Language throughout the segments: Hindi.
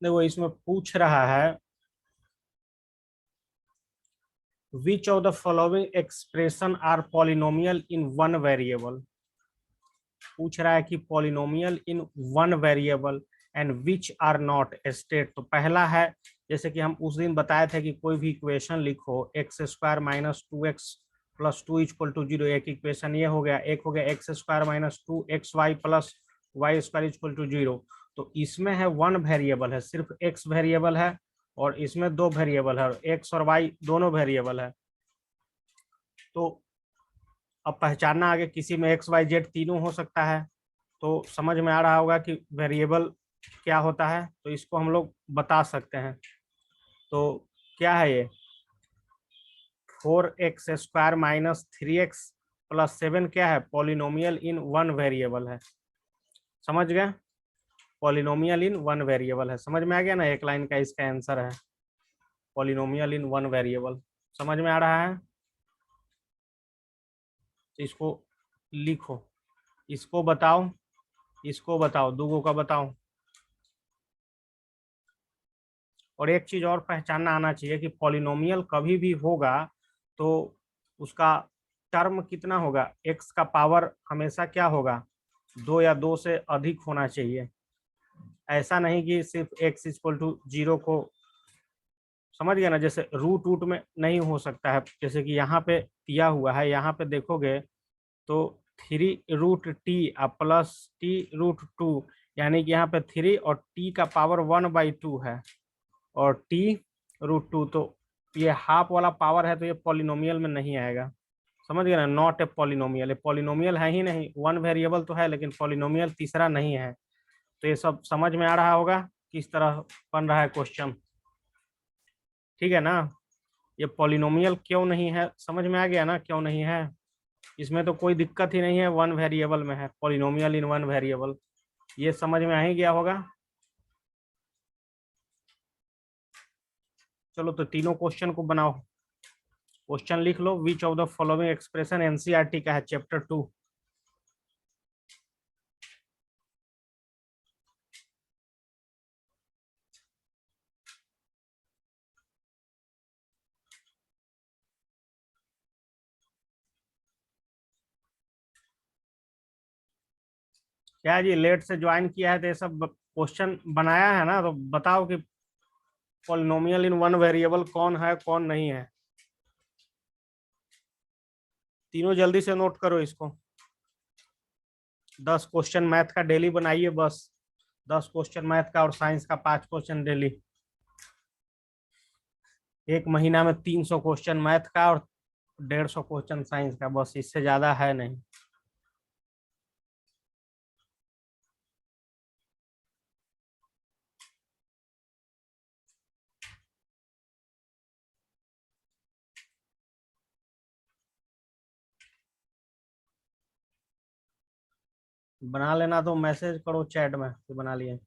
देखो इसमें पूछ रहा है which of the following expression are polynomial in one variable. पूछ रहा है कि polynomial in one variable and which are not state. तो पहला है, जैसे कि हम उस दिन बताए थे कि कोई भी इक्वेशन लिखो x square minus two x plus two equal to zero, एक इक्वेशन ये हो गया। एक हो गया x square minus two x y plus y square equal to zero. तो इसमें है वन वेरिएबल है, सिर्फ एक्स वेरिएबल है, और इसमें दो वेरिएबल है, एक्स और वाई दोनों वेरिएबल है। तो अब पहचानना आगे किसी में एक्स वाई जेड तीनों हो सकता है, तो समझ में आ रहा होगा कि वेरिएबल क्या होता है। तो इसको हम लोग बता सकते हैं। तो क्या है ये, 4x square minus 3x plus 7 क्या है, पॉलिनोमियल इन वन वेरिएबल है। समझ गए, पॉलिनोमियल इन वन वेरिएबल है। समझ में आ गया ना, एक लाइन का इसका आंसर है पॉलिनोमियल इन वन वेरिएबल। समझ में आ रहा है, तो इसको लिखो, इसको बताओ, इसको बताओ, दूगों का बताओ। और एक चीज और पहचानना आना चाहिए कि पॉलिनोमियल कभी भी होगा तो उसका टर्म कितना होगा, एक्स का पावर हमेशा क्या होगा, दो या दो से अधिक होना चाहिए। ऐसा नहीं कि सिर्फ एक्स इक्वल टू जीरो को, समझ गया ना, जैसे रूट रूट में नहीं हो सकता है। जैसे कि यहाँ पे दिया हुआ है, यहाँ पे देखोगे तो 3 रूट टी प्लस टी√2, यानी कि यहाँ पे 3 और टी का पावर 1/2 है, और t√2, तो ये हाफ वाला पावर है, तो ये पॉलिनोमियल में नहीं आएगा। समझ गए ना, नॉट ए पॉलिनोमियल। पॉलिनोमियल है ही नहीं, वन वेरिएबल तो है लेकिन पॉलिनोमियल तीसरा नहीं है। तो ये सब समझ में आ रहा होगा किस तरह बन रहा है क्वेश्चन, ठीक है ना। ये पॉलिनोमियल क्यों नहीं है, समझ में आ गया ना क्यों नहीं है। इसमें तो कोई दिक्कत ही नहीं है, वन वेरिएबल में है, पॉलिनोमियल इन वन वेरिएबल। ये समझ में आ ही गया होगा। चलो तो तीनों क्वेश्चन को बनाओ। क्वेश्चन लिख लो, which of the following expression, NCERT का है, चैप्टर 2। क्या जी लेट से ज्वाइन किया है तो ये सब क्वेश्चन बनाया है ना, तो बताओ कि पॉलिनोमियल इन वन वेरिएबल कौन है कौन नहीं है। तीनों जल्दी से नोट करो इसको। 10 क्वेश्चन मैथ का डेली बनाइए बस, 10 क्वेश्चन मैथ का और साइंस का 5 क्वेश्चन डेली। एक महीना में 300 क्वेश्चन मैथ का और 150 क्वेश्चन साइंस का, बस इससे ज्यादा है नहीं। बना लेना तो मैसेज करो चैट में कि बना लिए।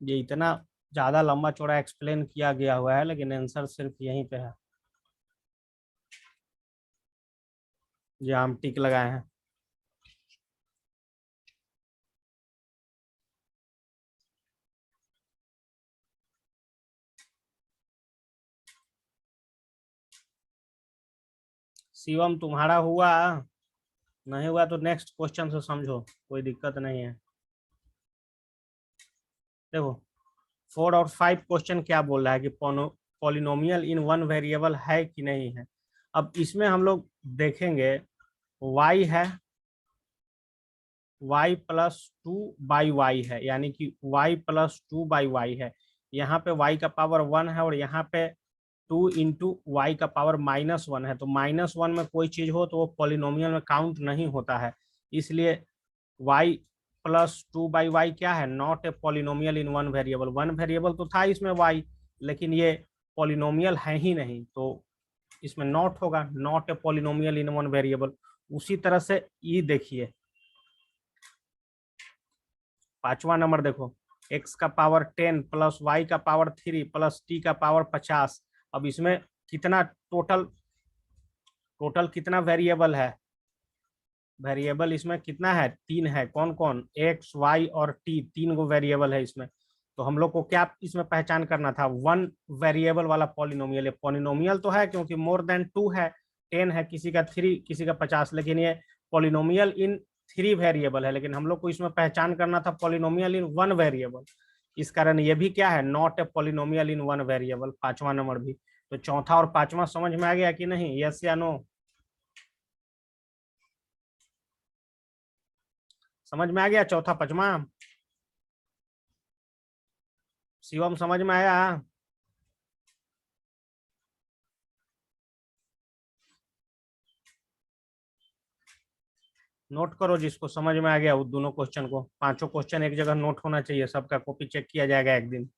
ये इतना ज्यादा लंबा चौड़ा एक्सप्लेन किया गया हुआ है, लेकिन आंसर सिर्फ यहीं पे है, जो हम टिक लगाए हैं। शिवम तुम्हारा हुआ, नहीं हुआ तो नेक्स्ट क्वेश्चन से समझो, कोई दिक्कत नहीं है। देखो 4 और 5 क्वेश्चन क्या बोल रहा है कि पॉलिनोमियल इन वन वेरिएबल है कि नहीं है। अब इसमें हम लोग देखेंगे, y है, y प्लस 2/y है, यानी कि y प्लस 2/y है। यहाँ पे y का पावर 1 है और यहाँ पे 2 × y का पावर -1 है। तो -1 में कोई चीज हो तो वो पॉलिनोमियल में काउंट नहीं होता है, इसलिए y प्लस 2/y क्या है, not a polynomial in one variable. One variable तो था इसमें y, लेकिन ये पॉलिनोमियल है ही नहीं, तो इसमें नॉट होगा, not a polynomial in one variable. उसी तरह से ये देखिए, 5वां नंबर देखो, x का पावर 10 प्लस y का पावर 3 प्लस t का पावर 50। अब इसमें कितना टोटल टोटल कितना वेरिएबल है? वेरिएबल इसमें कितना है? 3 है। कौन कौन? x y और t, 3 गो वेरिएबल है इसमें। तो हम लोग को क्या इसमें पहचान करना था? वन वेरिएबल वाला पॉलिनोमियल। है पॉलिनोमियल तो है क्योंकि मोर देन 2 है, 10 है, किसी का 3 किसी का 50, लेकिन ये पॉलिनोमियल इन 3 वेरिएबल है। लेकिन हम लोग को इसमें पहचान करना था पॉलिनोमियल इन 1 वेरिएबल। इस कारण ये भी क्या है? Not a polynomial in 1 variable. 5वां नंबर भी। तो चौथा और 5वां समझ में आ गया कि नहीं? यस या नो? समझ में आ गया चौथा 5वां? शिवम समझ में आया? नोट करो जिसको समझ में आ गया वो दोनों क्वेश्चन को। पांचों क्वेश्चन एक जगह नोट होना चाहिए, सबका कॉपी चेक किया जाएगा एक दिन।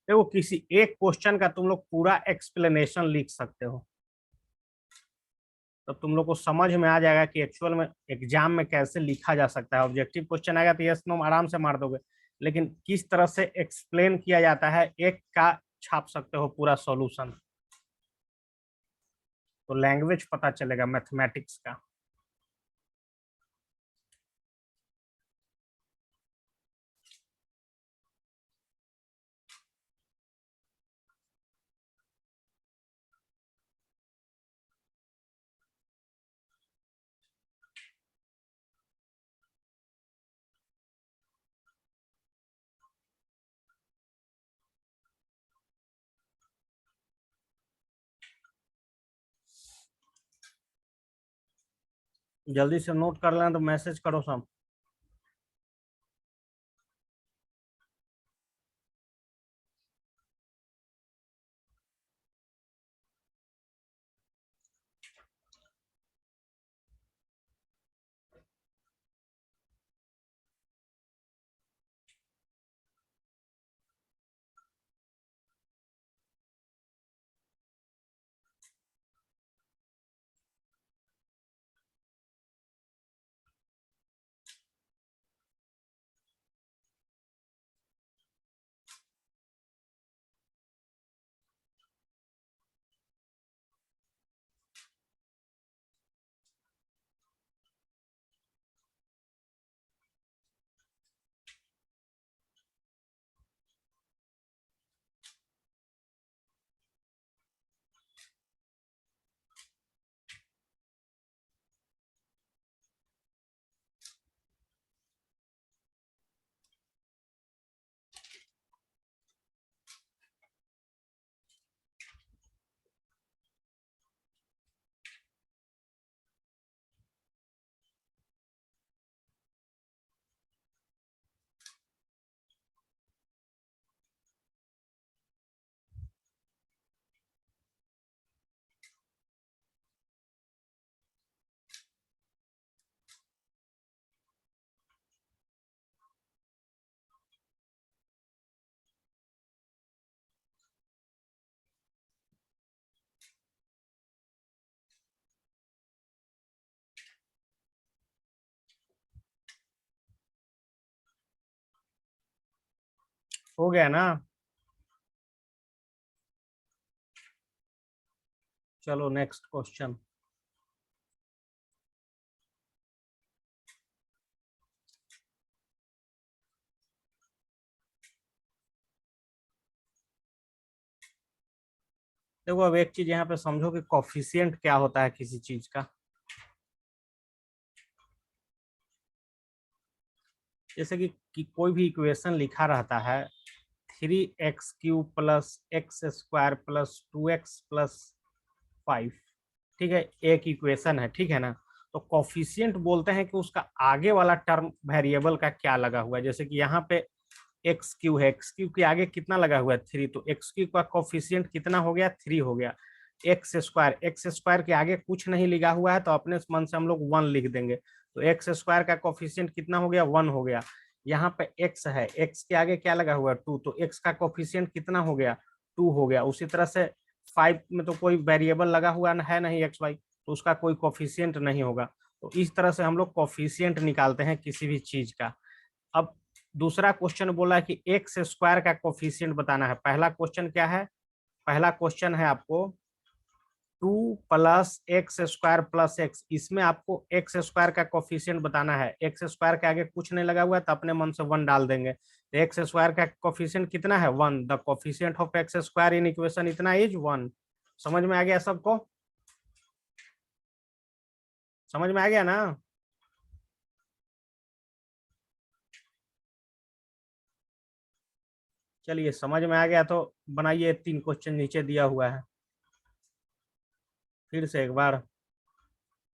देखो किसी एक क्वेश्चन का तुम लोग पूरा एक्सप्लेनेशन लिख सकते हो, तो तुम लोग को समझ में आ जाएगा कि एक्चुअल में एग्जाम में कैसे लिखा जा सकता है। ऑब्जेक्टिव क्वेश्चन आएगा तो यस नो आराम से मार दोगे, लेकिन किस तरह से एक्सप्लेन किया जाता है एक का छाप सकते हो पूरा सॉल्यूशन। तो लैंग्वेज पता चलेगा मैथमेटिक्स का। जल्दी से नोट कर लेना तो मैसेज करो सब। हो गया ना? चलो नेक्स्ट क्वेश्चन। देखो अब एक चीज यहाँ पे समझो कि कॉफिशिएंट क्या होता है किसी चीज का। जैसे कि कोई भी इक्वेशन लिखा रहता है 3x³ plus x square plus 2x plus 5। ठीक है, एक इक्वेशन है, ठीक है ना? तो कॉफिशिएंट बोलते हैं कि उसका आगे वाला टर्म वेरिएबल का क्या लगा हुआ है। जैसे कि यहाँ पे x³ है, x³ के आगे कितना लगा हुआ है? 3। तो x³ का कॉफिशिएंट कितना हो गया? 3 हो गया। एक्स स्क्वायर के आगे कुछ नहीं लिखा हुआ है तो अपने मन से हम लोग 1 लिख देंगे। तो एक्स स्क्वायर का कॉफिशिएंट कितना हो गया? 1 हो गया। यहाँ पे x है, x के आगे क्या लगा हुआ है? 2। तो x का कॉफिशिएंट कितना हो गया? 2 हो गया। उसी तरह से 5 में तो कोई वेरिएबल लगा हुआ है नहीं एक्स वाई, तो उसका कोई कोफिशिएंट नहीं होगा। तो इस तरह से हम लोग कोफिशिएंट निकालते हैं किसी भी चीज का। अब दूसरा क्वेश्चन बोला है कि एक्स स्क्वायर का कोफिशिएंट बताना है। पहला क्वेश्चन क्या है? पहला क्वेश्चन है आपको 2 + x² + x, इसमें आपको एक्स स्क्वायर का कोफिशिएंट बताना है। एक्स स्क्वायर के आगे कुछ नहीं लगा हुआ है तो अपने मन से 1 डाल देंगे। तो एक्स स्क्वायर का कोफिशिएंट कितना है? 1। The coefficient of x square in equation इतना इज 1। समझ में आ गया सबको? समझ में आ गया ना? चलिए, समझ में आ गया तो बनाइए। 3 क्वेश्चन नीचे दिया हुआ है, फिर से एक बार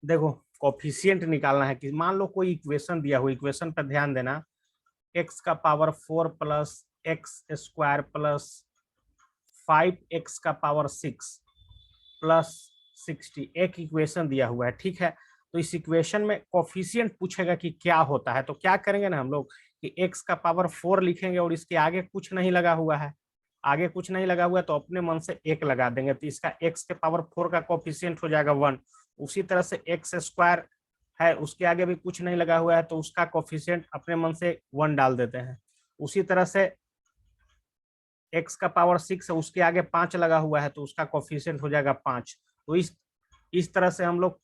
देखो। कोफिशिएंट निकालना है कि मान लो कोई इक्वेशन दिया हुआ, इक्वेशन पर ध्यान देना। x⁴ plus x square plus 5x⁶ plus 60 एक इक्वेशन दिया हुआ है, ठीक है। तो इस इक्वेशन में कोफिशिएंट पूछेगा कि क्या होता है, तो क्या करेंगे ना हम लोग कि x⁴ लिखेंगे और इसके आगे कुछ नहीं लगा हुआ है। आगे कुछ नहीं लगा हुआ है तो अपने मन से 1 लगा देंगे, तो इसका x⁴ का कोफिशिएंट हो जाएगा 1। उसी तरह से एक्स स्क्वायर है, उसके आगे भी कुछ नहीं लगा हुआ है तो उसका कोफिशिएंट अपने मन से 1 डाल देते हैं। उसी तरह से x⁶ है, उसके आगे 5 लगा हुआ है तो उसका कोफिशिएंट हो जाएगा 5। तो इस तरह से हम लोग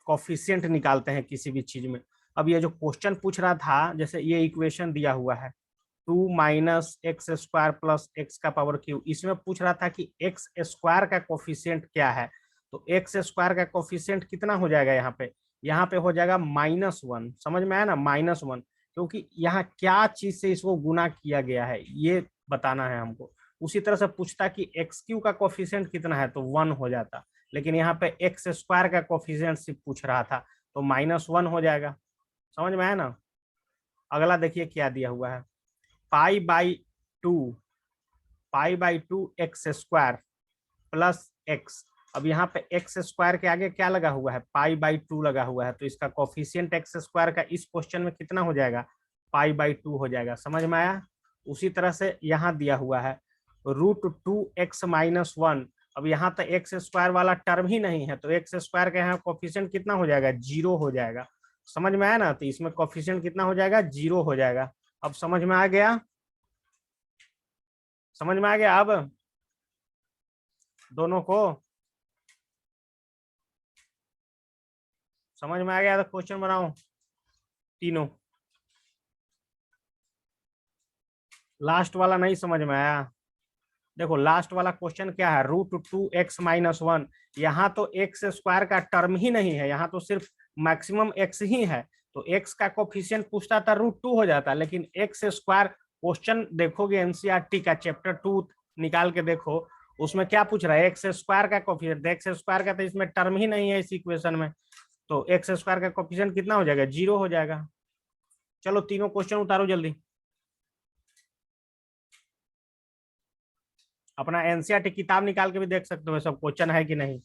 कोफिशिएंट निकालते हैं किसी भी चीज में। अब ये जो क्वेश्चन पूछ रहा था, जैसे ये इक्वेशन दिया हुआ है 2 - x² + x⁻³, इसमें पूछ रहा था कि एक्स स्क्वायर का कोफिशिएंट क्या है। तो एक्स स्क्वायर का कोफिशिएंट कितना हो जाएगा? यहाँ पे हो जाएगा -1। समझ में आया ना? -1, क्योंकि यहाँ क्या चीज से इसको गुना किया गया है ये बताना है हमको। उसी तरह से पूछता कि एक्स क्यू का कोफिशिएंट कितना है तो 1 हो जाता, लेकिन यहाँ पे एक्स स्क्वायर का कोफिशिएंट सिर्फ पूछ रहा था तो -1 हो जाएगा। समझ में आया ना? अगला देखिए क्या दिया हुआ है। Pi by 2, x² plus x. अब यहाँ पे एक्स स्क्वायर के आगे क्या लगा हुआ है? पाई बाई 2 लगा हुआ है, तो इसका कोफिशिएंट एक्स स्क्वायर का इस क्वेश्चन में कितना हो जाएगा? पाई बाई 2 हो जाएगा। समझ में आया? उसी तरह से यहाँ दिया हुआ है √2x - 1। अब यहाँ तो एक्स स्क्वायर वाला टर्म ही नहीं है, तो एक्स स्क्वायर का यहाँ कोफिशिएंट कितना हो जाएगा? 0 हो जाएगा। समझ में आया ना? तो इसमें कोफिशिएंट कितना हो जाएगा? 0 हो जाएगा। अब समझ में आ गया? समझ में आ गया अब दोनों को? समझ में आ गया तो क्वेश्चन बनाओ तीनों। लास्ट वाला नहीं समझ में आया? देखो लास्ट वाला क्वेश्चन क्या है? √2x - 1। यहाँ तो एक्स स्क्वायर का टर्म ही नहीं है, यहाँ तो सिर्फ मैक्सिमम एक्स ही है। तो एक्स का कोफिशिएंट पूछता था √2 हो जाता, लेकिन एक्स स्क्वायर क्वेश्चन देखोगे एनसीईआरटी का चैप्टर 2 निकाल के देखो, उसमें क्या पूछ रहा है? एक्स स्क्वायर का कोफिशिएंट। एक्स स्क्वायर का तो इसमें टर्म ही नहीं है इस इक्वेशन में, तो एक्स स्क्वायर का कोफिशिएंट कितना हो जाएगा? 0 हो जाएगा। चलो तीनों क्वेश्चन उतारो जल्दी। अपना एनसीईआरटी किताब निकाल के भी देख सकते हो सब क्वेश्चन है कि नहीं।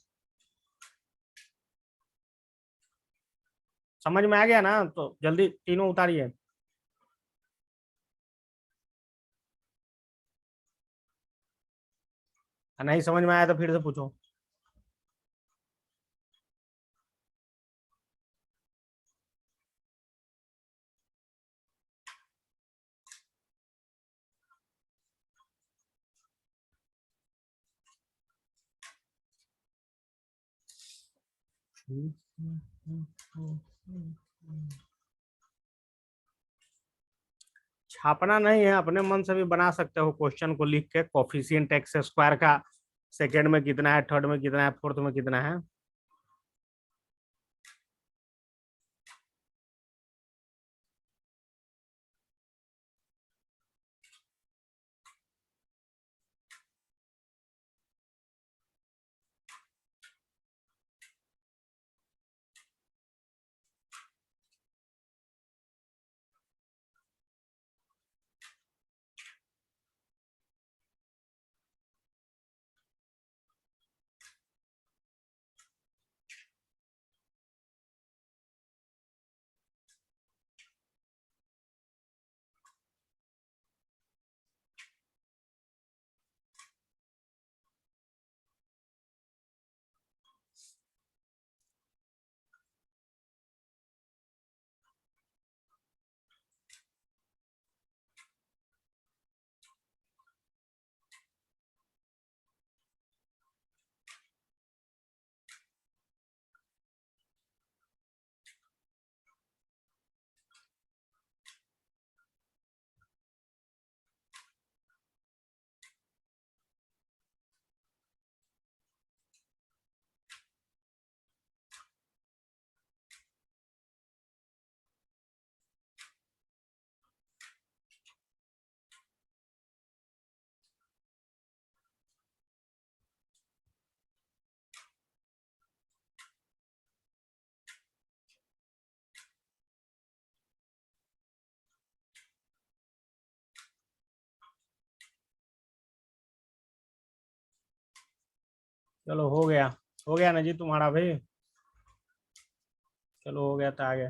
समझ में आ गया ना? तो जल्दी तीनों उतारिए। नहीं समझ में आया तो फिर से पूछो। छापना नहीं है, अपने मन से भी बना सकते हो क्वेश्चन को लिख के। कोफिशिएंट एक्स स्क्वायर का सेकंड में कितना है, थर्ड में कितना है, फोर्थ में कितना है। चलो हो गया ना जी तुम्हारा भी। चलो हो गया तो आगे।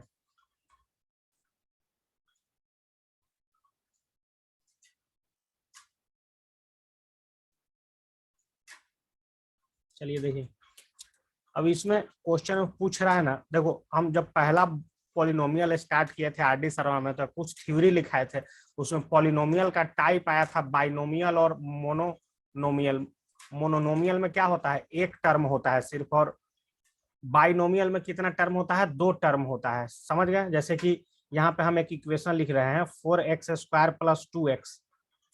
चलिए देखिए, अब इसमें क्वेश्चन पूछ रहा है ना, देखो हम जब पहला पॉलिनोमियल स्टार्ट किए थे आर डी शर्मा में तो कुछ थ्योरी लिखाए थे। उसमें पॉलिनोमियल का टाइप आया था बाइनोमियल और मोनोनोमियल। मोनोनोमियल में क्या होता है, एक टर्म होता है सिर्फ, और बाइनोमियल में कितना टर्म होता है, दो टर्म होता है। समझ गए? जैसे कि यहाँ पे हम एक इक्वेशन लिख रहे हैं, 4x² + 2x,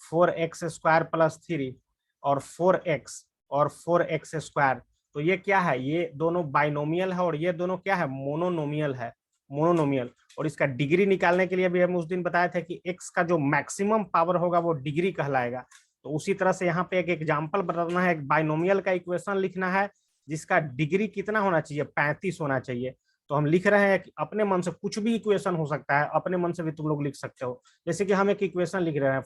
4x² + 3, और 4x और 4x²। तो ये क्या है, ये दोनों बाइनोमियल है और ये दोनों क्या है, मोनोनोमियल है। मोनोनोमियल। और इसका डिग्री निकालने के लिए भी हम उस दिन बताए थे कि x का जो मैक्सिमम पावर होगा वो डिग्री कहलाएगा। तो उसी तरह से यहाँ पे एक एग्जाम्पल बताना है, एक बाइनोमियल का इक्वेशन लिखना है जिसका डिग्री कितना होना चाहिए, 35 होना चाहिए। तो हम लिख रहे हैं कि अपने मन से कुछ भी इक्वेशन हो सकता है, अपने मन से भी तुम लोग लिख सकते हो। जैसे कि हम एक इक्वेशन लिख रहे हैं,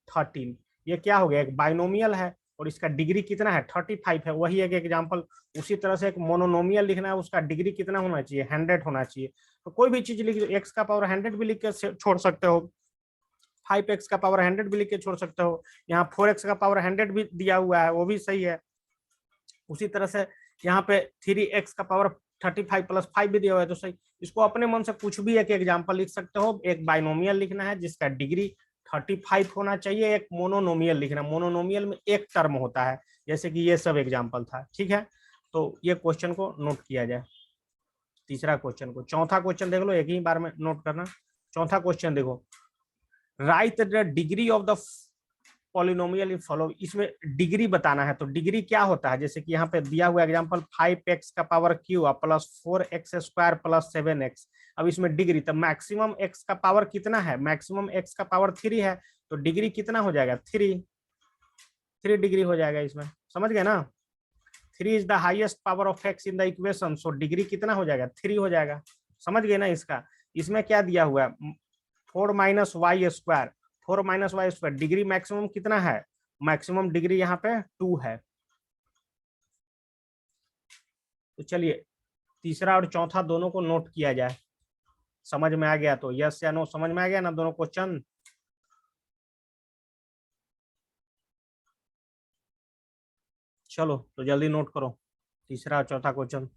4x⁵ ये क्या हो गया, एक बाइनोमियल है और इसका डिग्री कितना है, 35 है, वही एक एग्जाम्पल। उसी तरह से एक मोनोनोमियल लिखना है, उसका डिग्री कितना होना चाहिए, 100 होना चाहिए। तो कोई भी चीज लिख, x⁻100 भी लिख के छोड़ सकते हो, 5x⁻100 भी लिख के छोड़ सकते हो, यहाँ 4x⁻100 भी दिया हुआ है, वो भी सही है। उसी तरह से यहाँ पे 3x⁻35 + 5 भी दिया हुआ है, तो सही। इसको अपने मन से कुछ भी एक एग्जाम्पल लिख सकते हो। एक बाइनोमियल लिखना है जिसका डिग्री 35 होना चाहिए, एक मोनोनोमियल लिखना, मोनोनोमियल में एक टर्म होता है, जैसे कि ये सब एग्जाम्पल था। ठीक है, तो ये क्वेश्चन को नोट किया जाए। तीसरा क्वेश्चन को, चौथा क्वेश्चन देख लो, एक ही बार में नोट करना। चौथा क्वेश्चन देखो, right the degree of the polynomial in follow. इसमें डिग्री बताना है, तो डिग्री क्या होता है, जैसे कि यहाँ पे दिया हुआ एग्जांपल 5x⁻³ +4x² + 7x। अब इसमें डिग्री, तो मैक्सिमम x का पावर कितना है, मैक्सिमम x का पावर 3 है, तो डिग्री कितना हो जाएगा, 3 डिग्री हो जाएगा इसमें। समझ गए ना, 3 is the highest power of x in the equation, so degree कितना हो जाएगा, 3 हो जाएगा। समझ गए ना इसका। इसमें क्या दिया हुआ है, 4 - y², 4 - y², डिग्री मैक्सिमम कितना है, मैक्सिमम डिग्री यहाँ पे 2 है। तो चलिए तीसरा और चौथा दोनों को नोट किया जाए। समझ में आ गया तो यस या नो, समझ में आ गया ना दोनों क्वेश्चन। चलो तो जल्दी नोट करो तीसरा और चौथा क्वेश्चन।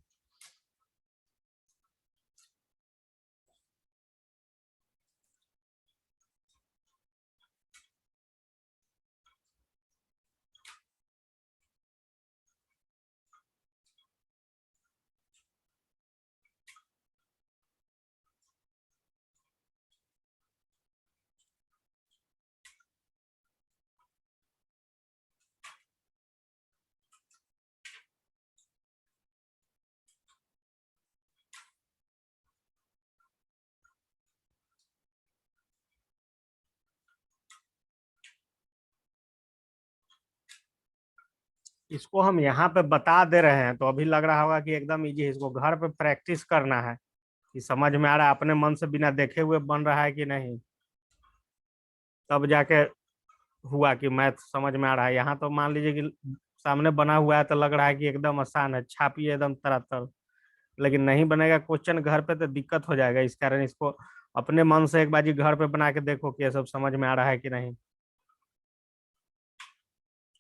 इसको हम यहाँ पे बता दे रहे हैं तो अभी लग रहा होगा कि एकदम इजी है, इसको घर पे प्रैक्टिस करना है कि समझ में आ रहा है, अपने मन से बिना देखे हुए बन रहा है कि नहीं, तब जाके हुआ कि मैथ समझ में आ रहा है। यहाँ तो मान लीजिए कि सामने बना हुआ है तो लग रहा है कि एकदम आसान है, छापिए एकदम तरह, लेकिन नहीं बनेगा क्वेश्चन घर पे तो दिक्कत हो जाएगा। इस कारण इसको अपने मन से एक बाजी घर पे बना के देखो कि ये सब समझ में आ रहा है कि नहीं,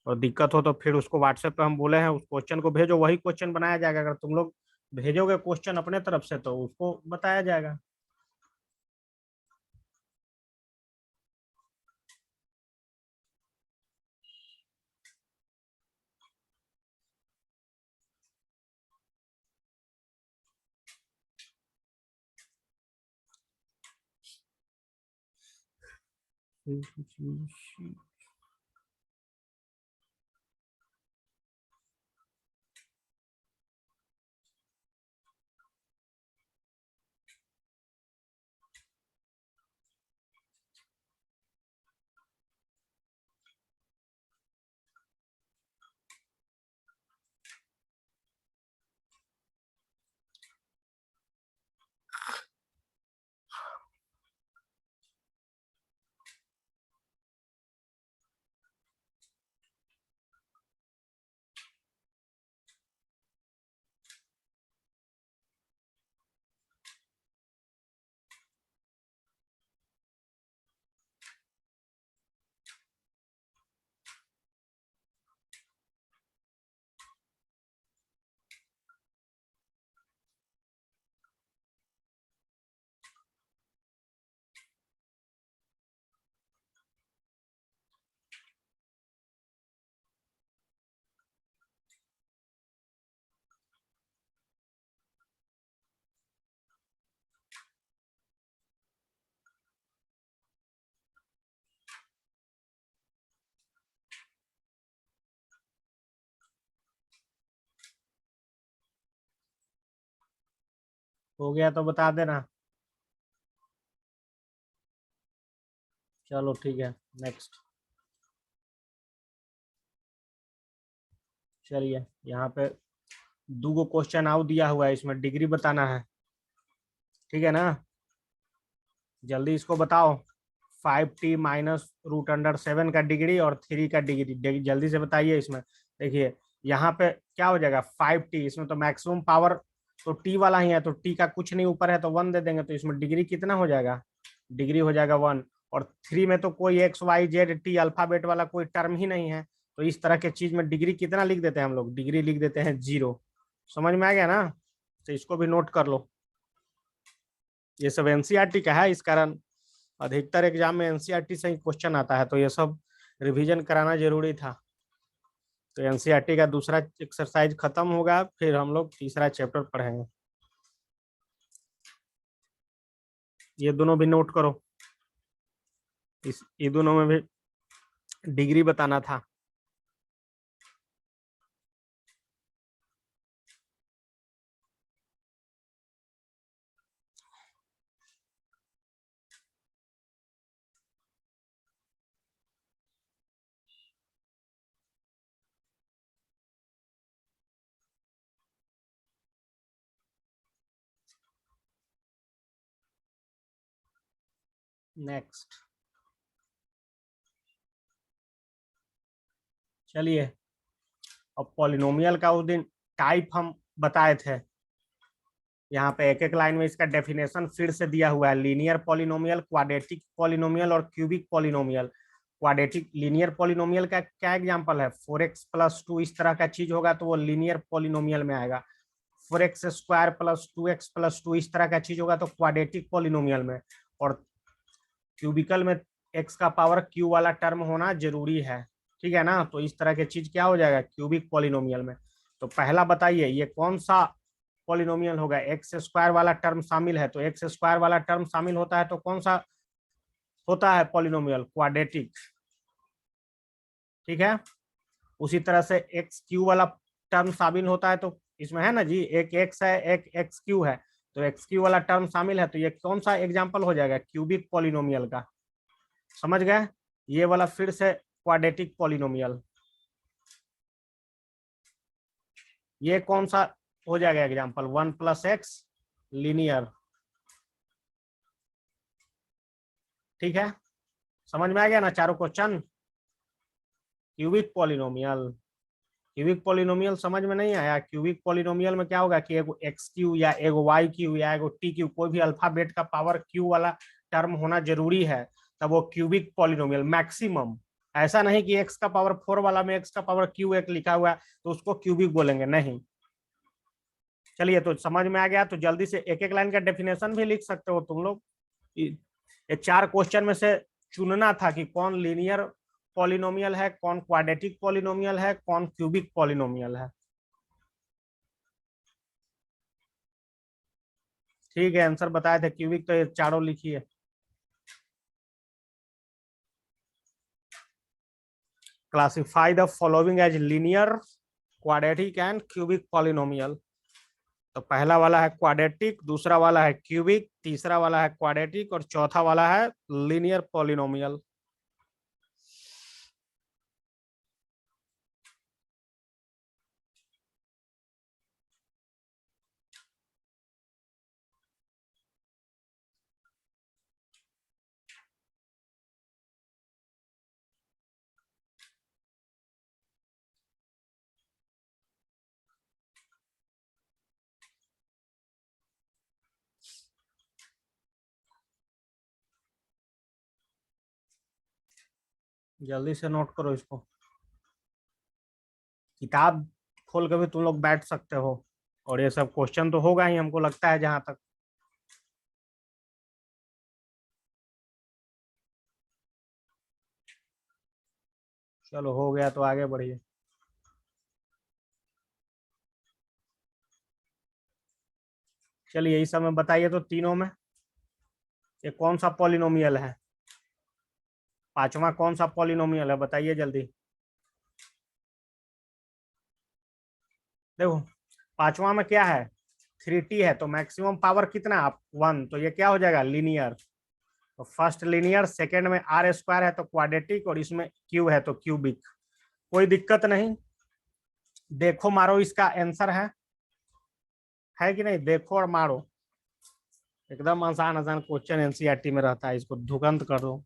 और दिक्कत हो तो फिर उसको व्हाट्सएप पे हम बोले हैं उस क्वेश्चन को भेजो, वही क्वेश्चन बनाया जाएगा। अगर तुम लोग भेजोगे क्वेश्चन अपने तरफ से तो उसको बताया जाएगा। हो गया तो बता देना। चलो ठीक है, नेक्स्ट। चलिए यहाँ पे दो गो क्वेश्चन आउट दिया हुआ है, इसमें डिग्री बताना है, ठीक है ना। जल्दी इसको बताओ। 5t माइनस रूट अंडर 7 का डिग्री और 3 का डिग्री, जल्दी से बताइए। इसमें देखिए यहाँ पे क्या हो जाएगा, 5t, इसमें तो मैक्सिमम पावर तो t वाला ही है, तो t का कुछ नहीं ऊपर है तो 1 दे देंगे, तो इसमें डिग्री कितना हो जाएगा, डिग्री हो जाएगा 1। और 3 में तो कोई x y z t alphabet वाला कोई टर्म ही नहीं है, तो इस तरह के चीज में डिग्री कितना लिख देते हैं हम लोग, डिग्री लिख देते हैं 0। समझ में आ गया ना, तो इसको भी नोट कर लो। ये सब एनसीईआरटी का है, इस कारण अधिकतर एग्जाम में एनसीईआरटी से ही क्वेश्चन आता है, तो ये सब रिवीजन कराना जरूरी था। तो एनसीईआरटी का दूसरा एक्सरसाइज खत्म होगा, फिर हम लोग तीसरा चैप्टर पढ़ेंगे। ये दोनों भी नोट करो, ये दोनों में भी डिग्री बताना था। नेक्स्ट, चलिए अब पॉलिनोमियल का उस दिन टाइप हम बताए थे, यहाँ पे एक एक लाइन में इसका डेफिनेशन फिर से दिया हुआ है। लीनियर पॉलिनोमियल, क्वाड्रेटिक पॉलिनोमियल और cubic polynomial. Quadratic linear polynomial का क्या एग्जांपल है, 4x+2, इस तरह का चीज होगा तो वो लीनियर पॉलिनोमियल में आएगा। 4x² + 2x+2, इस तरह का चीज होगा तो क्वाड्रेटिक पॉलिनोमियल में। और क्यूबिकल में x का पावर q वाला टर्म होना जरूरी है, ठीक है ना। तो इस तरह की चीज क्या हो जाएगा, क्यूबिक पॉलिनोमियल में। तो पहला बताइए ये कौन सा पॉलिनोमियल होगा, x² वाला टर्म शामिल है, तो x² वाला टर्म शामिल होता है तो कौन सा होता है पॉलिनोमियल, क्वाड्रेटिक, ठीक है। उसी तरह से xq वाला टर्म शामिल होता है, तो इसमें है ना जी, एक x है एक xq है, तो xq वाला टर्म शामिल है, तो ये कौन सा एग्जाम्पल हो जाएगा, क्यूबिक पॉलिनोमियल का। समझ गए, ये वाला फिर से क्वाड्रेटिक पॉलिनोमियल। ये कौन सा हो जाएगा एग्जाम्पल, 1+x लीनियर, ठीक है। समझ में आ गया ना चारों question. Cubic polynomial, cubic polynomial समझ में नहीं आया, क्यूबिक पॉलिनोमियल में क्या होगा कि एगो एक्स क्यू या एगो वाई क्यू या एगो टी क्यू, कोई भी अल्फाबेट का पावर क्यू वाला टर्म होना जरूरी है, तब वो क्यूबिक पॉलिनोमियल मैक्सिमम। ऐसा नहीं कि एक्स का पावर 4 वाला में एक्स का पावर क्यू एक लिखा हुआ है तो उसको क्यूबिक बोलेंगे, नहीं। चलिए तो समझ में आ गया, तो जल्दी से एक एक लाइन का डेफिनेशन भी लिख सकते हो तुम लोग। ये चार क्वेश्चन में से चुनना था कि कौन लीनियर पॉलिनोमियल है, कौन क्वाड्रेटिक पॉलिनोमियल है, कौन क्यूबिक पॉलिनोमियल है। ठीक है, आंसर बताए थे क्यूबिक, तो ये चारों लिखिए। Classify the following as linear, quadratic and cubic polynomial. तो पहला वाला है क्वाड्रेटिक, दूसरा वाला है क्यूबिक, तीसरा वाला है क्वाड्रेटिक और चौथा वाला है लीनियर पॉलिनोमियल। जल्दी से नोट करो इसको, किताब खोल के भी तुम लोग बैठ सकते हो, और ये सब क्वेश्चन तो होगा ही हमको लगता है जहां तक। चलो हो गया तो आगे बढ़िए। चलिए इस समय बताइए तो तीनों में ये कौन सा पॉलिनोमियल है, पांचवा कौन सा पॉलिनोमियल है, बताइए जल्दी। देखो पांचवा में क्या है, 3t है तो मैक्सिमम पावर कितना आप 1, तो ये क्या हो जाएगा लीनियर। तो फर्स्ट लीनियर, सेकेंड में आर स्क्वायर है तो क्वाड्रेटिक, और इसमें क्यू है तो क्यूबिक। कोई दिक्कत नहीं। देखो मारो इसका आंसर है कि नहीं, देखो और मारो। एकदम आसान आसान क्वेश्चन एनसीईआरटी में रहता है, इसको धुकंत कर दो।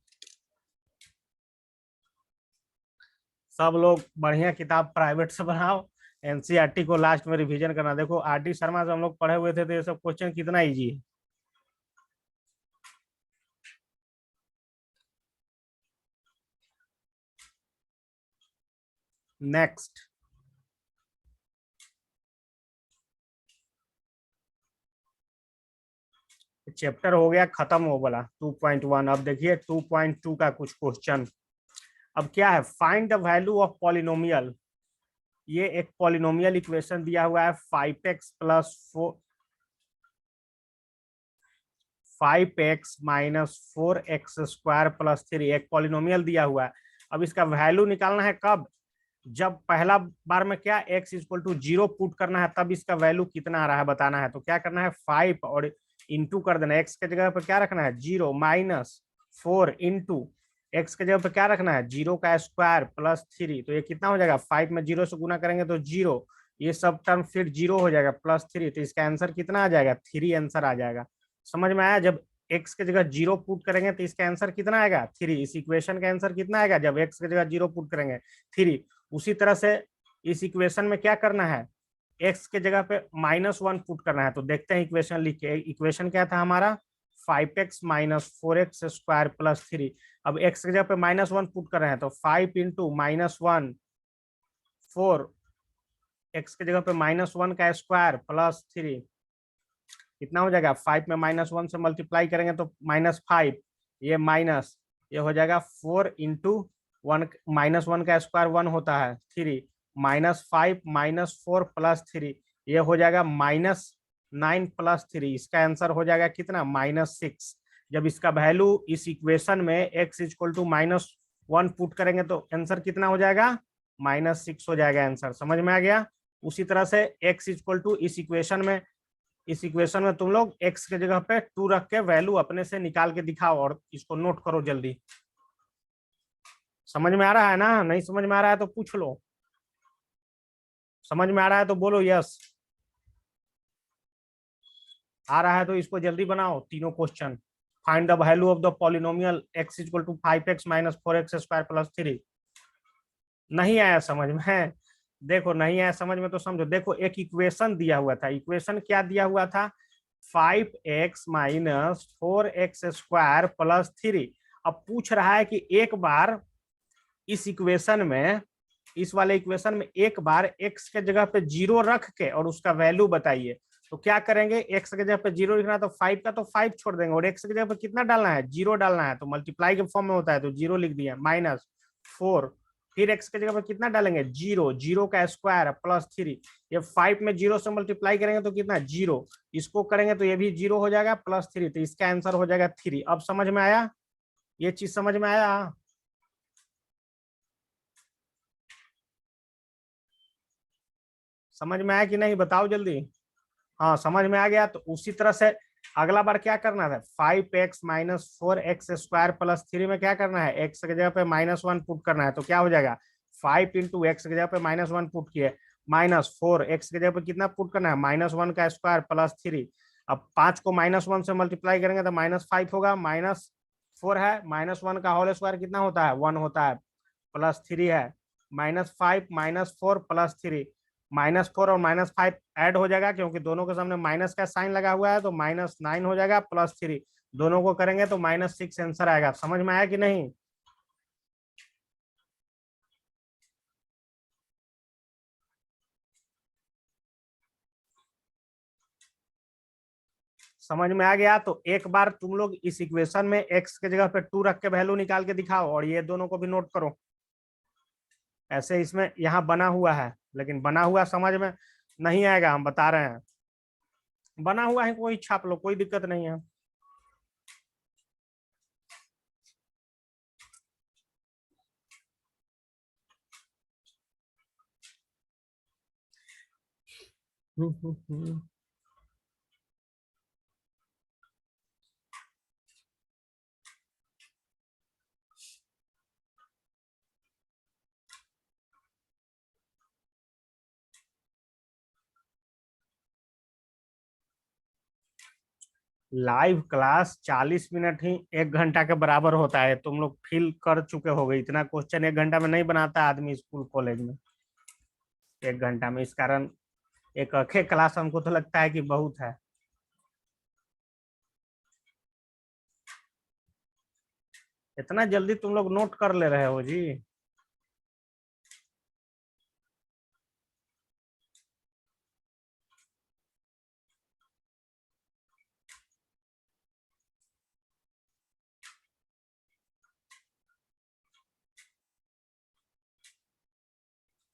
सब लोग बढ़िया किताब प्राइवेट से बनाओ, एनसीईआरटी को लास्ट में रिवीजन करना। देखो आर डी शर्मा से हम लोग पढ़े हुए थे तो ये सब क्वेश्चन कितना इजी है। नेक्स्ट चैप्टर हो गया खत्म, वो वाला 2.1। अब देखिए 2.2 का कुछ क्वेश्चन। अब क्या है, find the value of polynomial. ये एक पॉलिनोमियल इक्वेशन दिया हुआ है 5x - 4x² + 3, एक पॉलिनोमियल दिया हुआ है। अब इसका वैल्यू निकालना है कब, जब पहला बार में क्या x = 0 पुट करना है, तब इसका वैल्यू कितना आ रहा है बताना है। तो क्या करना है 5 और इंटू कर देना, x के जगह पर क्या रखना है 0 -4 इंटू x के जगह पर क्या रखना है 0 का स्क्वायर प्लस 3। तो ये कितना हो जाएगा, 5 में 0 से गुना करेंगे तो 0, ये सब टर्म फिर 0 हो जाएगा +3। तो इसका आंसर कितना आ जाएगा 3 आंसर आ जाएगा। समझ में आया, जब x के जगह 0 पुट करेंगे तो इसका आंसर कितना आएगा 3। इस इक्वेशन का आंसर कितना आएगा जब x के जगह 0 पुट करेंगे 3। उसी तरह से इस इक्वेशन में क्या करना है, x के जगह पे -1 पुट करना है। तो देखते हैं इक्वेशन लिख के, इक्वेशन क्या था हमारा 5x - 4x² + 3। अब x की जगह पे -1 पुट कर रहे हैं तो 5 इंटू -1 4, x की जगह पे -1 का स्क्वायर प्लस 3 कितना हो जाएगा, 5 में -1 से मल्टीप्लाई करेंगे तो -5, ये माइनस, ये हो जाएगा 4 इंटू 1, -1 का स्क्वायर 1 होता है 3, -5 -4 +3, ये हो जाएगा -9 +3। इसका आंसर हो जाएगा कितना -6। जब इसका वैल्यू इस इक्वेशन में x = -1 पुट करेंगे तो आंसर कितना हो जाएगा -6 हो जाएगा आंसर। समझ में आ गया। उसी तरह से x = इस इक्वेशन में तुम लोग x के जगह पे 2 रख के वैल्यू अपने से निकाल के दिखाओ और इसको नोट करो जल्दी। समझ में आ रहा है ना, नहीं समझ में आ रहा है तो पूछ लो, समझ में आ रहा है तो बोलो यस, आ रहा है तो इसको जल्दी बनाओ तीनों question. Find the value of the polynomial x = 5x - 4x² + 3। नहीं आया समझ में, देखो नहीं आया समझ में तो समझो। देखो एक इक्वेशन दिया हुआ था, इक्वेशन क्या दिया हुआ था 5x - 4x² + 3। अब पूछ रहा है कि एक बार इस इक्वेशन में, इस वाले इक्वेशन में एक बार x के जगह पे 0 रख के और उसका वैल्यू बताइए। तो क्या करेंगे, x के जगह पे 0 लिखना है तो 5 का तो 5 छोड़ देंगे, और x के जगह पे कितना डालना है 0 डालना है, तो मल्टीप्लाई के फॉर्म में होता है तो 0 लिख दिया -4। फिर x के जगह पे कितना डालेंगे 0, 0 का स्क्वायर +3। ये 5 में 0 से मल्टीप्लाई करेंगे तो कितना 0, इसको करेंगे तो ये भी 0 हो जाएगा +3। तो इसका आंसर हो जाएगा 3। अब समझ में आया, ये चीज समझ में आया। समझ में आया कि नहीं बताओ जल्दी। हाँ समझ में आ गया। तो उसी तरह से अगला बार क्या करना था 5x - 4x² + 3 में क्या करना है, x की जगह पे -1 पुट करना है। तो क्या हो जाएगा 5 इंटू x की जगह पे -1 पुट किए, -4 x की जगह पे कितना पुट करना है -1 का स्क्वायर +3। अब 5 को -1 से मल्टीप्लाई करेंगे तो -5 होगा, -4 है, -1 का होल स्क्वायर कितना होता है 1 होता है, +3 है, -5 -4 +3, -4 और -5 ऐड हो जाएगा क्योंकि दोनों के सामने माइनस का साइन लगा हुआ है, तो -9 हो जाएगा +3, दोनों को करेंगे तो -6 आंसर आएगा। समझ में आया कि नहीं। समझ में आ गया। तो एक बार तुम लोग इस इक्वेशन में x के जगह पे 2 रख के वैल्यू निकाल के दिखाओ, और ये दोनों को भी नोट करो। ऐसे इसमें यहाँ बना हुआ है, लेकिन बना हुआ समझ में नहीं आएगा, हम बता रहे हैं। बना हुआ है कोई छाप लो, कोई दिक्कत नहीं है। लाइव क्लास 40 मिनट ही 1 घंटा के बराबर होता है। तुम लोग फील कर चुके होगे, इतना क्वेश्चन 1 घंटा में नहीं बनाता आदमी स्कूल कॉलेज में 1 घंटा में। इस कारण एक अखे क्लास हमको तो लगता है कि बहुत है। इतना जल्दी तुम लोग नोट कर ले रहे हो जी।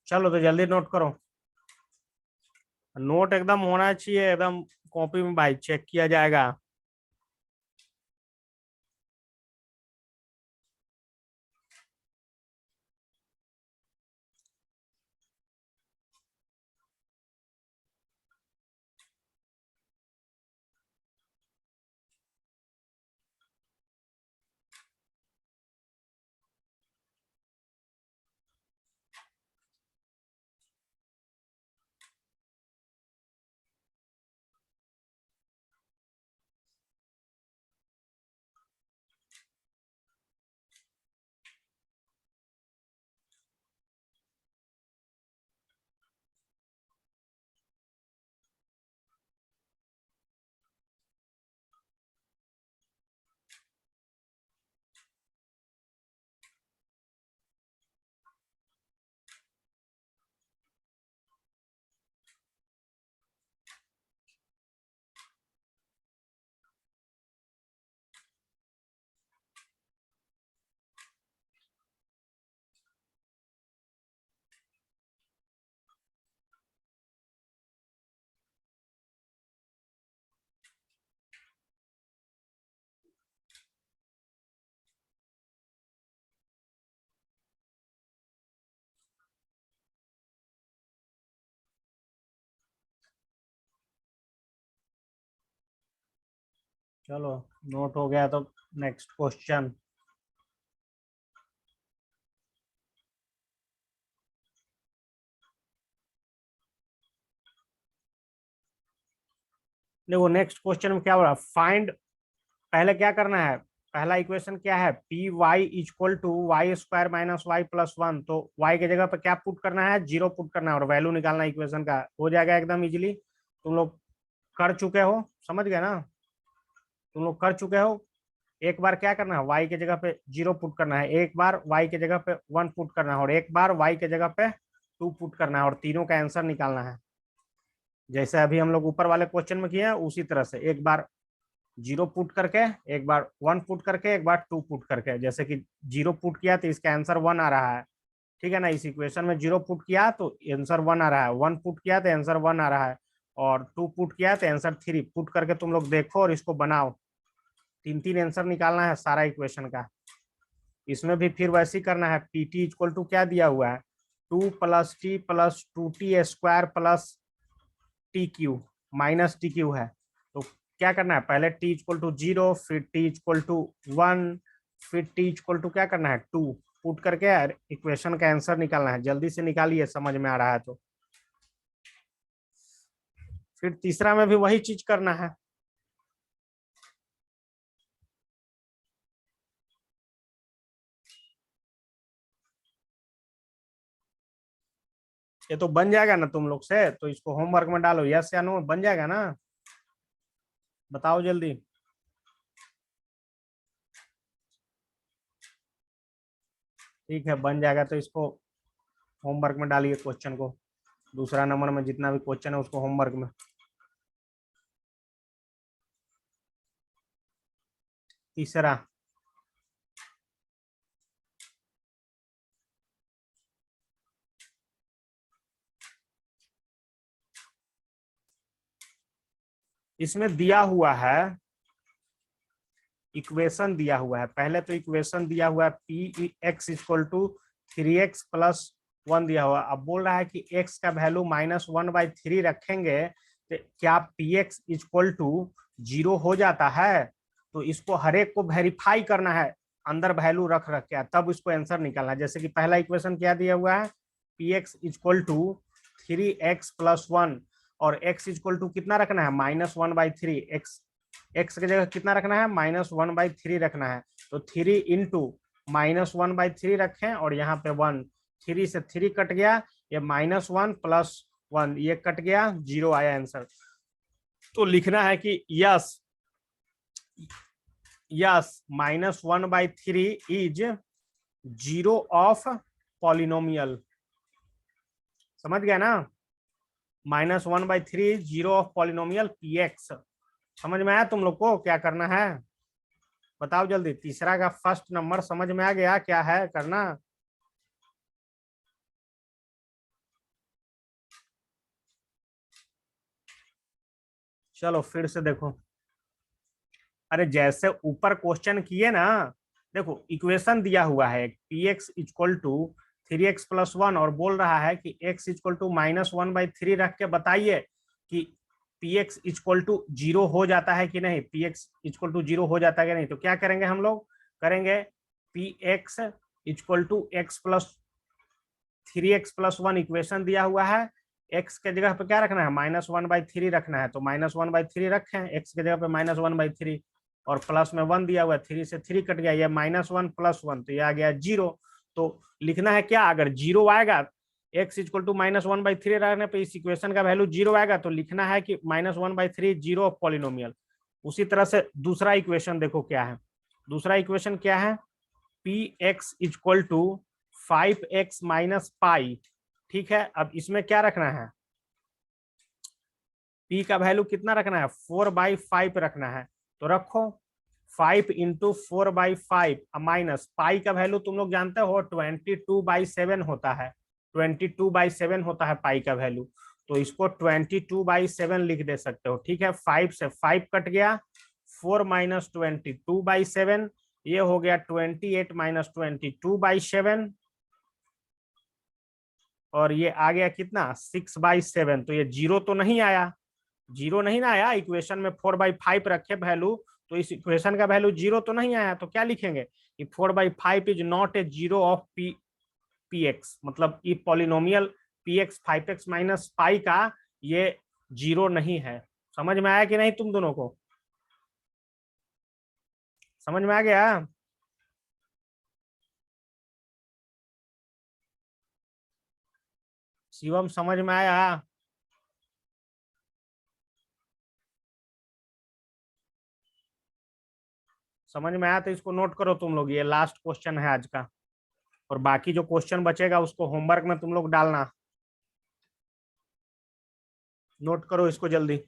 चलो तो जल्दी नोट करो। नोट एकदम होना चाहिए, एकदम कॉपी में भाई चेक किया जाएगा। चलो नोट हो गया तो नेक्स्ट क्वेश्चन। देखो नेक्स्ट क्वेश्चन में क्या बोला, फाइंड। पहले क्या करना है, पहला इक्वेशन क्या है, p y equal to y square minus y plus one. तो वाई की जगह पे क्या पुट करना है, 0 पुट करना है और वैल्यू निकालना है इक्वेशन का। हो जाएगा एकदम इजीली। तुम लोग कर चुके हो, समझ गए ना, तुम लोग कर चुके हो। एक बार क्या करना है, वाई की जगह पे 0 पुट करना है, एक बार वाई की जगह पे 1 पुट करना है और एक बार वाई की जगह पे 2 पुट करना है और तीनों का आंसर निकालना है। जैसे अभी हम लोग ऊपर वाले क्वेश्चन में किए हैं उसी तरह से, एक बार 0 पुट करके, एक बार 1 पुट करके, एक बार 2 पुट करके। जैसे कि 0 पुट किया तो इसका आंसर 1 आ रहा है, ठीक है ना। इस इक्वेशन में 0 पुट किया तो आंसर 1 आ रहा है, 1 पुट किया तो आंसर 1 आ रहा है और 2 पुट किया तो आंसर 3। पुट करके तुम लोग देखो और इसको बनाओ। 3 3 आंसर निकालना है सारा इक्वेशन का। इसमें भी फिर वैसे ही करना है। पी टी इक्वल टू क्या दिया हुआ है, 2 plus T plus 2t square plus T Q minus T Q है। तो क्या करना है, पहले टी इक्वल टू 0, फिर टी इक्वल टू 1, फिर टी इक्वल टू क्या करना है 2। पुट करके इक्वेशन का आंसर निकालना है। जल्दी से निकालिए, समझ में आ रहा है तो। फिर तीसरा में भी वही चीज करना है। ये तो बन जाएगा ना तुम लोग से, तो इसको होमवर्क में डालो, यस या नो, बन जाएगा ना, बताओ जल्दी। ठीक है बन जाएगा तो इसको होमवर्क में डालिए क्वेश्चन को। दूसरा नंबर में जितना भी क्वेश्चन है उसको होमवर्क में। तीसरा, इसमें दिया हुआ है, इक्वेशन दिया हुआ है। पहले तो इक्वेशन दिया हुआ है p x equal to 3x plus 1 दिया हुआ। अब बोल रहा है कि x का वैल्यू -1/3 रखेंगे तो क्या पी एक्स इक्वल टू 0 हो जाता है। तो इसको हर एक को वेरीफाई करना है, अंदर वैल्यू रख रख के, तब इसको आंसर निकालना है। जैसे कि पहला इक्वेशन क्या दिया हुआ है, p x equal to 3x plus 1 और x इक्वल टू कितना रखना है, -1/3। x एक्स की जगह कितना रखना है, -1/3 रखना है। तो 3 इंटू -1/3 रखें और यहाँ पे 1, 3 से 3 कट गया, ये -1 + 1 ये कट गया, 0 आया आंसर। तो लिखना है कि यस -1/3 इज 0 ऑफ पॉलिनोमियल। समझ गया ना, -1/3 0 ऑफ पॉलिनोमियल px। समझ में आया तुम लोग को क्या करना है, बताओ जल्दी। तीसरा का फर्स्ट नंबर समझ में आ गया क्या है करना। चलो फिर से देखो, अरे जैसे ऊपर क्वेश्चन किए ना, देखो इक्वेशन दिया हुआ है px इक्वल टू 3x + 1 और बोल रहा है कि x इक्वल टू -1/3 रख के बताइए कि px इक्वल टू 0 हो जाता है कि नहीं, px इक्वल टू 0 हो जाता है कि नहीं। तो क्या करेंगे हम लोग, करेंगे px equal to x + 3x + 1 equation दिया हुआ है, x के जगह पे क्या रखना है, -1/3 रखना है। तो -1/3 रखें, x के जगह पे -1/3 और प्लस में 1 दिया हुआ है, 3 से 3 कट गया, ये -1 + 1 तो ये आ गया 0। तो लिखना है क्या, अगर 0 आएगा, x इक्वल टू -1/3 रहने पे इस इक्वेशन का वैल्यू 0 आएगा, तो लिखना है कि -1/3 0 ऑफ पॉलिनोमियल। उसी तरह से दूसरा इक्वेशन देखो क्या है, दूसरा इक्वेशन क्या है, px इक्वल टू 5x - पाई। ठीक है, अब इसमें क्या रखना है, p का वैल्यू कितना रखना है, 4/5 रखना है। तो रखो 5 इंटू 4/5 माइनस पाई का वैल्यू तुम लोग जानते हो 22/7 होता है, 22/7 होता है पाई का वैल्यू। तो इसको 22/7 लिख दे सकते हो। ठीक है, 5 से 5 कट गया, 4 - 22/7 ये हो गया 28 - 22/7 और ये आ गया कितना 6/7। तो ये 0 तो नहीं आया, 0 नहीं ना आया, इक्वेशन में 4/5 रखे वैल्यू, तो इस इक्वेशन का वैल्यू 0 तो नहीं आया। तो क्या लिखेंगे कि 4/5 is not a 0 of px, मतलब ये पॉलिनोमियल px 5x - पाई का ये 0 नहीं है। समझ में आया कि नहीं तुम दोनों को, समझ में आ गया। शिवम समझ में आया, समझ में आया तो इसको नोट करो तुम लोग, ये लास्ट क्वेश्चन है आज का। और बाकी जो क्वेश्चन बचेगा उसको होमवर्क में तुम लोग डालना, नोट करो इसको जल्दी।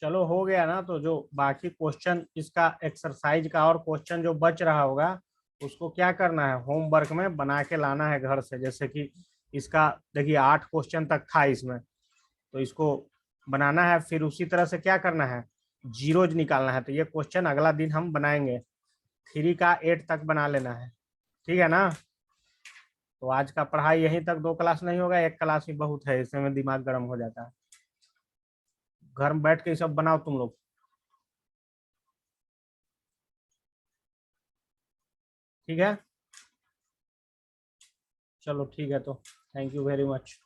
चलो हो गया ना, तो जो बाकी क्वेश्चन इसका एक्सरसाइज का और क्वेश्चन जो बच रहा होगा उसको क्या करना है, होमवर्क में बना के लाना है घर से। जैसे कि इसका देखिए 8 क्वेश्चन तक था इसमें, तो इसको बनाना है, फिर उसी तरह से क्या करना है, जीरोज निकालना है। तो ये क्वेश्चन अगला दिन हम बनाएंगे, 3 का 8 तक बना लेना है, ठीक है ना। तो आज का पढ़ाई यहीं तक, 2 क्लास नहीं होगा, 1 क्लास ही बहुत है, इसमें दिमाग गर्म हो जाता है। घर में बैठ के ये सब बनाओ तुम लोग, ठीक है। चलो ठीक है, तो थैंक यू वेरी मच।